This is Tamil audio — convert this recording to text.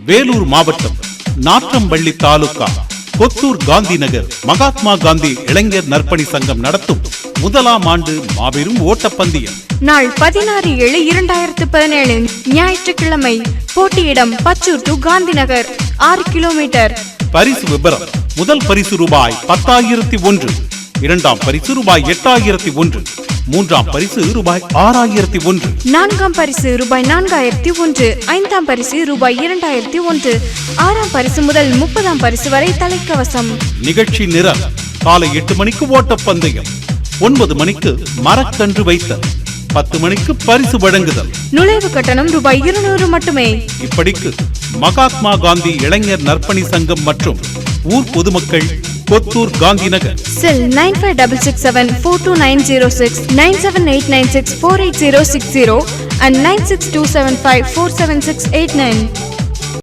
வேலூர் மாவட்டம் நாற்றம்பள்ளி தாலுகா கொத்தூர் காந்தி நகர் மகாத்மா காந்தி இளைஞர் நற்பணி சங்கம் நடத்தும் முதலாம் ஆண்டு மாபெரும் ஓட்டப்பந்தயம் நாள் 16/7/2017 ஞாயிற்றுக்கிழமை. போட்டியிடம் பச்சூர் டு காந்தி நகர் 6 கிலோமீட்டர். பரிசு விபரம்: முதல் பரிசு ரூபாய் 10,001, இரண்டாம் பரிசு ரூபாய் 8,001, மூன்றாம் பரிசு ரூபாய் 6,001, நான்காம் பரிசு ரூபாய் 4,001, ஐந்தாம் பரிசு ரூபாய் 2,001, ஆறாம் பரிசு முதல் 30ஆம் பரிசு வரை தலைக்கவசம். நிகழ்ச்சி நிரல்: காலை 8 மணிக்கு ஓட்டப்பந்தயம், 9 மணிக்கு மரக்கன்று வைத்தல், 10 மணிக்கு பரிசு வழங்குதல். நுழைவு கட்டணம் ரூபாய் 200 மட்டுமே. இப்படிக்கு மகாத்மா காந்தி இளைஞர் நற்பணி சங்கம் மற்றும் ஊர் பொதுமக்கள், கொத்தூர் காந்தி நகர். செல் 9566742906, 9789648060 and 96275476889.